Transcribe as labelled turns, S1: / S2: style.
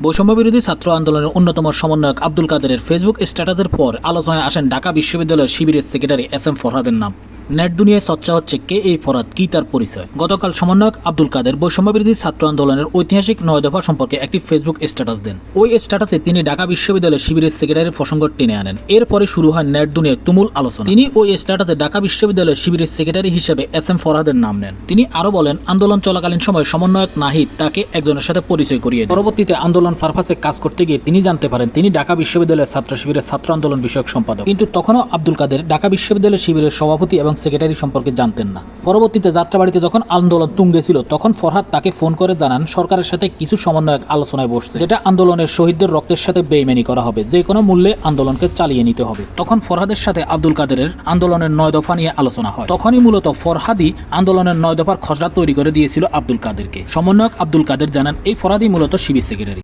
S1: বৈষম্য বিরোধী ছাত্র আন্দোলনের অন্যতম সমন্বয়ক আব্দুল কাদেরের ফেসবুক স্ট্যাটাসের পর আলোচনায় আসেন ঢাকা বিশ্ববিদ্যালয়ের শিবিরের সেক্রেটারি এস.এম. ফরহাদের নাম। নেট দুনিয়ায় চর্চা হচ্ছে কে এই ফরহাদ, কি তার পরিচয়। গতকাল সমন্বয়ক আব্দুল কাদের বৈষম্য বিরোধী ছাত্র আন্দোলনের ঐতিহাসিক 9 দফা সম্পর্কে একটি ফেসবুক স্ট্যাটাস দেন। ওই স্ট্যাটাসে তিনি ঢাকা বিশ্ববিদ্যালয়ের শিবিরের সেক্রেটারির প্রসঙ্গ টেনে আনেন। এরপরে শুরু হয় নেট দুনিয়ায় তুমুল আলোচনা। তিনি ওই স্ট্যাটাসে ঢাকা বিশ্ববিদ্যালয়ের শিবিরের সেক্রেটারি হিসেবে এস.এম. ফরহাদের নাম নেন। তিনি আরো বলেন, আন্দোলন চলাকালীন সময় সমন্বয়ক নাহিদ তাকে একজনের সাথে পরিচয় করিয়ে দেন। পরবর্তীতে আন্দোলন পারপাসে কাজ করতে গিয়ে তিনি জানতে পারেন তিনি ঢাকা বিশ্ববিদ্যালয়ের ছাত্র শিবিরের ছাত্র আন্দোলন বিষয়ক সম্পাদক। কিন্তু তখনও আব্দুল কাদের ঢাকা বিশ্ববিদ্যালয়ের শিবিরের সভাপতি এবং সেক্রেটারি সম্পর্কে জানতেন না। পরবর্তীতে যাত্রাবাড়িতে যখন আন্দোলন তুঙ্গে ছিল তখন ফরহাদ তাকে ফোন করে জানান সরকারের সাথে কিছু সমন্বয়ক আলোচনায় বসছে, যেটা আন্দোলনের শহীদদের রক্তের সাথে বেইমানি করা হবে, যে কোনো মূল্যে আন্দোলনকে চালিয়ে নিতে হবে। তখন ফরহাদের সাথে আব্দুল কাদেরের আন্দোলনের 9 দফা নিয়ে আলোচনা হয়। তখনই মূলত ফরহাদি আন্দোলনের 9 দফার খসড়া তৈরি করে দিয়েছিল আব্দুল কাদেরকে। সমন্বয়ক আব্দুল কাদের জানান এই ফরহাদি মূলত শিবির সেক্রেটারি।